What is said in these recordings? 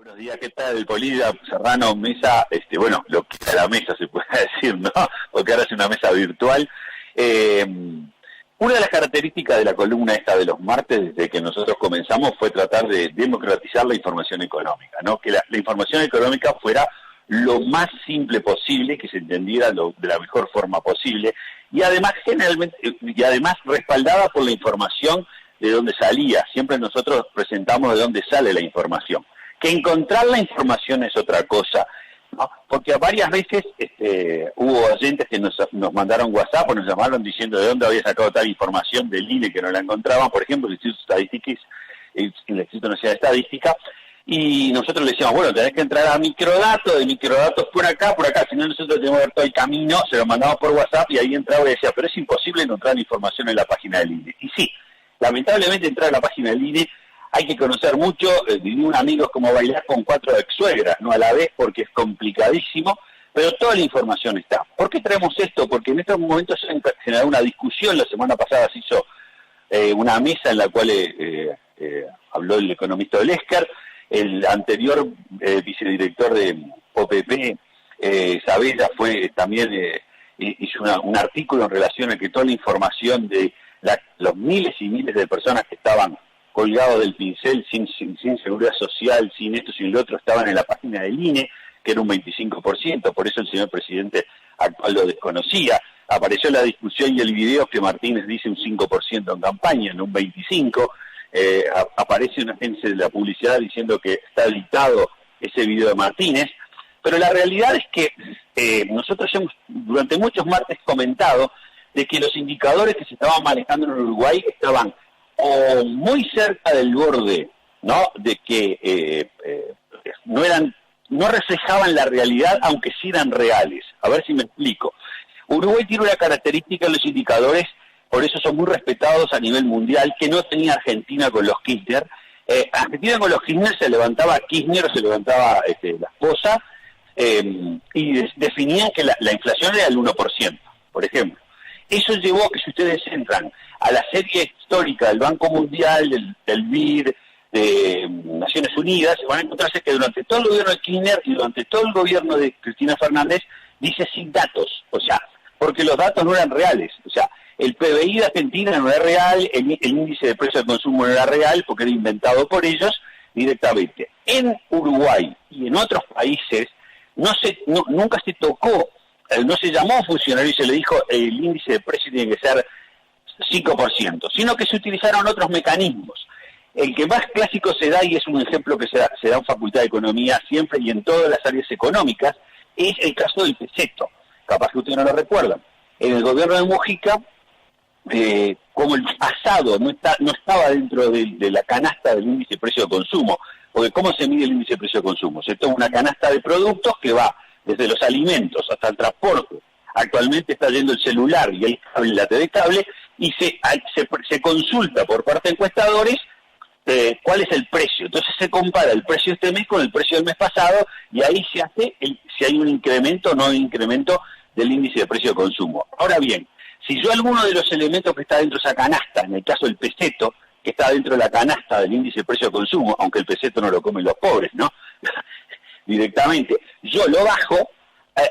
Buenos días, ¿qué tal? Polida, Serrano, mesa, bueno, lo que a la mesa se puede decir, ¿no? Porque ahora es una mesa virtual. Una de las características de la columna esta de los martes, desde que nosotros comenzamos, fue tratar de democratizar la información económica, ¿no? Que la información económica fuera lo más simple posible, que se entendiera de la mejor forma posible, y además respaldada por la información de dónde salía. Siempre nosotros presentamos de dónde sale la información. Que encontrar la información es otra cosa, ¿no? Porque varias veces hubo oyentes que nos mandaron WhatsApp o nos llamaron diciendo de dónde había sacado tal información del INE que no la encontraban, por ejemplo, el Instituto Nacional de Estadística, y nosotros le decíamos, bueno, tenés que entrar a Microdatos, de Microdatos por acá, si no nosotros tenemos que ver todo el camino, se lo mandamos por WhatsApp y ahí entraba y decía, pero es imposible encontrar la información en la página del INE. Y sí, lamentablemente entrar a la página del INE hay que conocer mucho, un amigo es como bailar con 4 ex-suegras, no a la vez, porque es complicadísimo, pero toda la información está. ¿Por qué traemos esto? Porque en estos momentos se ha generado una discusión, la semana pasada se hizo una mesa en la cual habló el economista Olesker, el anterior vicedirector de OPP, Saavedra, hizo un artículo en relación a que toda la información de los miles y miles de personas que estaban colgados del pincel, sin seguridad social, sin esto, sin lo otro, estaban en la página del INE, que era un 25%, por eso el señor presidente actual lo desconocía. Apareció la discusión y el video que Martínez dice un 5% en campaña, no un 25%. Aparece una agencia de la publicidad diciendo que está editado ese video de Martínez, pero la realidad es que nosotros hemos durante muchos martes comentado de que los indicadores que se estaban manejando en Uruguay estaban o muy cerca del borde, ¿no? De que no reflejaban la realidad, aunque sí eran reales. A ver si me explico. Uruguay tiene una característica en los indicadores, por eso son muy respetados a nivel mundial, que no tenía Argentina con los Kirchner. Argentina con los Kirchner se levantaba Kirchner o se levantaba la esposa, y definían que la inflación era del 1%, por ejemplo. Eso llevó a que si ustedes entran a la serie histórica del Banco Mundial, del BID, de Naciones Unidas, van a encontrarse que durante todo el gobierno de Kirchner y durante todo el gobierno de Cristina Fernández dice sin datos, o sea, porque los datos no eran reales, o sea, el PBI de Argentina no era real, el índice de precio de consumo no era real porque era inventado por ellos directamente. En Uruguay y en otros países nunca se tocó, no se llamó a funcionario y se le dijo el índice de precio tiene que ser 5%, sino que se utilizaron otros mecanismos. El que más clásico se da, y es un ejemplo que se da en Facultad de Economía siempre y en todas las áreas económicas, es el caso del peseto. Capaz que ustedes no lo recuerdan. En el gobierno de Mujica, como el pasado no estaba dentro de la canasta del índice de precio de consumo, porque ¿cómo se mide el índice de precio de consumo? Se toma una canasta de productos que va desde los alimentos hasta el transporte. Actualmente está yendo el celular y el cable, la TV cable, y se consulta por parte de encuestadores cuál es el precio. Entonces se compara el precio de este mes con el precio del mes pasado, y ahí se hace si hay un incremento o no hay incremento del índice de precio de consumo. Ahora bien, si yo alguno de los elementos que está dentro de esa canasta, en el caso del peseto, que está dentro de la canasta del índice de precio de consumo, aunque el peseto no lo comen los pobres, ¿no? Directamente, yo lo bajo,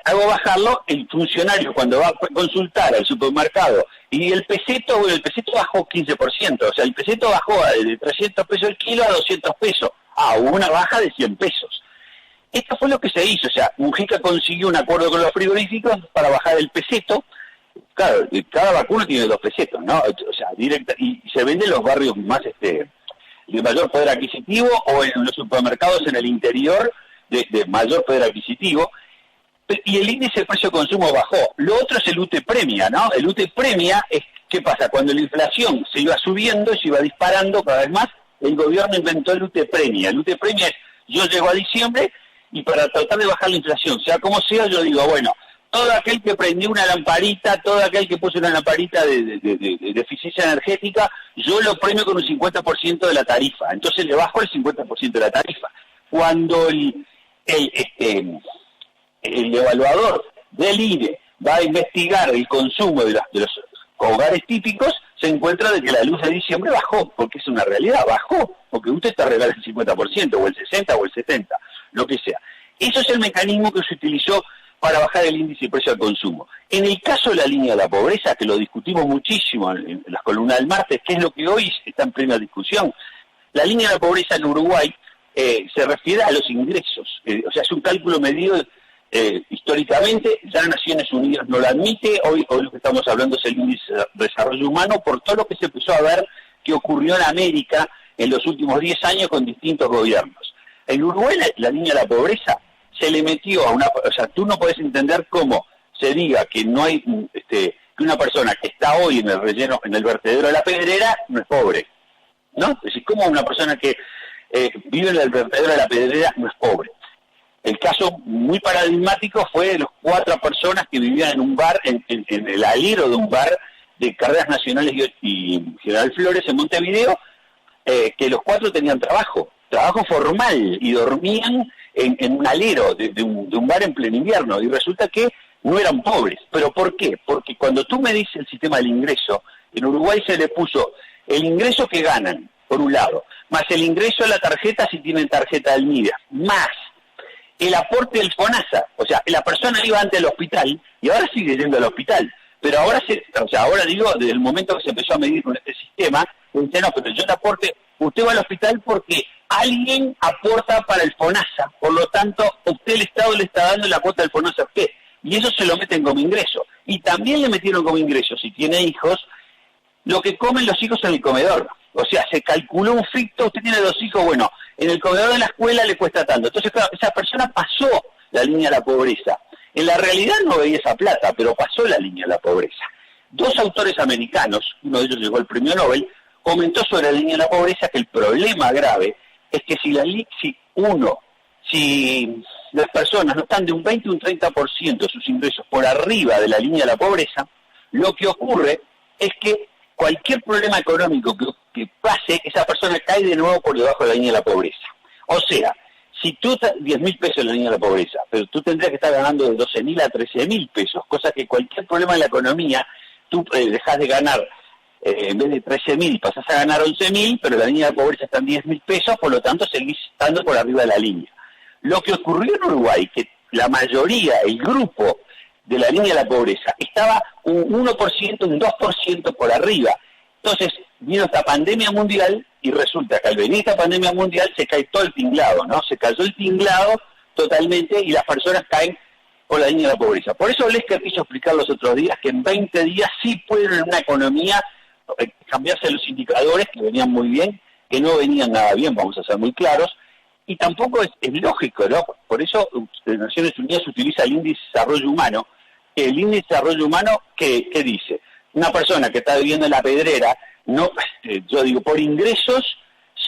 hago bajarlo, el funcionario cuando va a consultar al supermercado, y el peseto bajó 15%, o sea, el peseto bajó de 300 pesos el kilo a 200 pesos, hubo una baja de 100 pesos. Esto fue lo que se hizo, o sea, Mujica consiguió un acuerdo con los frigoríficos para bajar el peseto. Claro, cada vacuno tiene 2 pesetos, ¿no? O sea, y se vende en los barrios más de mayor poder adquisitivo, o en los supermercados en el interior de mayor poder adquisitivo, y el índice de precio de consumo bajó. Lo otro es el UTE Premia, ¿no? El UTE Premia es, ¿qué pasa? Cuando la inflación se iba subiendo, se iba disparando cada vez más, el gobierno inventó el UTE Premia. El UTE Premia es, yo llego a diciembre, y para tratar de bajar la inflación, sea como sea, yo digo, bueno, todo aquel que prendió una lamparita, todo aquel que puso una lamparita de eficiencia energética, yo lo premio con un 50% de la tarifa. Entonces le bajo el 50% de la tarifa. Cuando el evaluador del INE va a investigar el consumo de los hogares típicos, se encuentra de que la luz de diciembre bajó, porque es una realidad, bajó, porque usted está regalando el 50%, o el 60%, o el 70%. lo que sea. Eso es el mecanismo que se utilizó para bajar el índice de precio al consumo. En el caso de la línea de la pobreza, que lo discutimos muchísimo en las columnas del martes, que es lo que hoy está en plena discusión, la línea de la pobreza en Uruguay se refiere a los ingresos, o sea, es un cálculo medido históricamente, ya Naciones Unidas no lo admite, hoy lo que estamos hablando es el índice de desarrollo humano, por todo lo que se empezó a ver que ocurrió en América en los últimos 10 años con distintos gobiernos. En Uruguay la línea de la pobreza se le metió a o sea, tú no podés entender cómo se diga que no hay, que una persona que está hoy en el relleno, en el vertedero de la Pedrera, no es pobre, ¿no? Es decir, como una persona que vive en el vertedero de la Pedrera no es pobre. El caso muy paradigmático fue de las 4 personas que vivían en un bar, en el alero de un bar de Carreras Nacionales y General Flores en Montevideo, que los 4 tenían trabajo formal, y dormían en un alero de un bar en pleno invierno, y resulta que no eran pobres. ¿Pero por qué? Porque cuando tú me dices el sistema del ingreso, en Uruguay se le puso el ingreso que ganan, por un lado, más el ingreso a la tarjeta si tienen tarjeta del MIDES, más el aporte del FONASA. O sea, la persona iba antes al hospital y ahora sigue yendo al hospital, pero ahora ahora digo, desde el momento que se empezó a medir con este sistema, dice, no, pero yo te aporte, usted va al hospital porque alguien aporta para el FONASA, por lo tanto, usted, el Estado, le está dando la cuota del FONASA a usted, y eso se lo meten como ingreso. Y también le metieron como ingreso, si tiene hijos, lo que comen los hijos en el comedor. O sea, se calculó un ficto, usted tiene 2 hijos, bueno, en el comedor de la escuela le cuesta tanto. Entonces, claro, esa persona pasó la línea de la pobreza. En la realidad no veía esa plata, pero pasó la línea de la pobreza. 2 autores americanos, uno de ellos llegó al premio Nobel, comentó sobre la línea de la pobreza que el problema grave es que si las personas no están de un 20 o un 30% de sus ingresos por arriba de la línea de la pobreza, lo que ocurre es que cualquier problema económico que pase, esa persona cae de nuevo por debajo de la línea de la pobreza. O sea, si tú 10.000 pesos en la línea de la pobreza, pero tú tendrías que estar ganando de 12.000 a 13.000 pesos, cosa que cualquier problema en la economía, tú dejas de ganar, en vez de 13.000 pasás a ganar 11.000, pero la línea de pobreza está en 10.000 pesos, por lo tanto seguís estando por arriba de la línea. Lo que ocurrió en Uruguay, que la mayoría, el grupo de la línea de la pobreza, estaba un 1%, un 2% por arriba. Entonces vino esta pandemia mundial y resulta que al venir esta pandemia mundial se cae todo el tinglado, ¿no? Se cayó el tinglado totalmente y las personas caen por la línea de la pobreza. Por eso Lesker quiso explicar los otros días que en 20 días sí pueden en una economía cambiarse los indicadores que venían muy bien, que no venían nada bien, vamos a ser muy claros, y tampoco es lógico, ¿no? Por eso Naciones Unidas utiliza el índice de desarrollo humano. El índice de desarrollo humano, ¿qué dice? Una persona que está viviendo en la Pedrera, no, yo digo, por ingresos,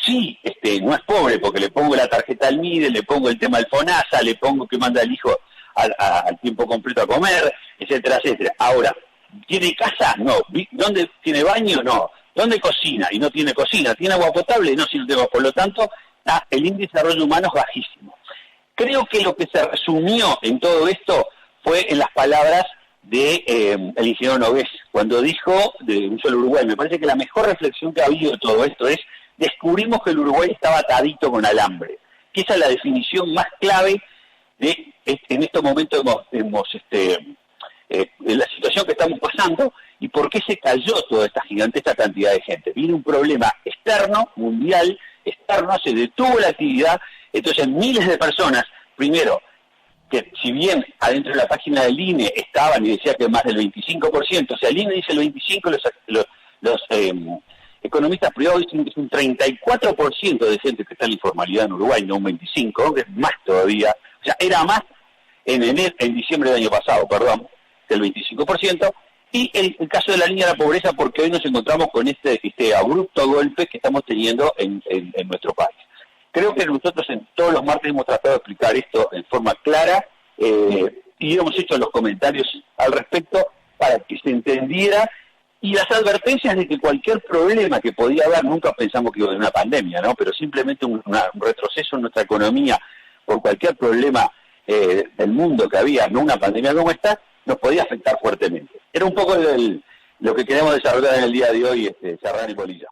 sí, no es pobre, porque le pongo la tarjeta al MIDES, le pongo el tema del FONASA, le pongo que manda al hijo al tiempo completo a comer, etcétera, etcétera. Ahora, ¿tiene casa? No. ¿Dónde tiene baño? No. ¿Dónde cocina? Y no tiene cocina. ¿Tiene agua potable? No, si no tengo. Por lo tanto, el índice de desarrollo humano es bajísimo. Creo que lo que se resumió en todo esto fue en las palabras de el ingeniero Nogués, cuando dijo de Un Solo Uruguay. Me parece que la mejor reflexión que ha habido de todo esto es: descubrimos que el Uruguay estaba atadito con alambre. Que esa es la definición más clave de en estos momentos en la situación que estamos pasando y por qué se cayó toda esta gigantesca cantidad de gente. Viene un problema externo, mundial, externo, se detuvo la actividad, entonces miles de personas, primero, que si bien adentro de la página del INE estaban y decía que más del 25%, o sea, el INE dice el 25%, los economistas privados dicen que es un 34% de gente que está en la informalidad en Uruguay, no un 25%, que es más todavía, o sea, era más en diciembre del año pasado, perdón, del 25%, y el caso de la línea de la pobreza, porque hoy nos encontramos con este abrupto golpe que estamos teniendo en nuestro país. Creo que nosotros en todos los martes hemos tratado de explicar esto en forma clara y hemos hecho los comentarios al respecto para que se entendiera, y las advertencias de que cualquier problema que podía haber, nunca pensamos que iba a haber una pandemia, ¿no? Pero simplemente un retroceso en nuestra economía por cualquier problema del mundo que había, no una pandemia como esta, nos podía afectar fuertemente. Era un poco lo que queremos desarrollar en el día de hoy, Serrano y Polilla.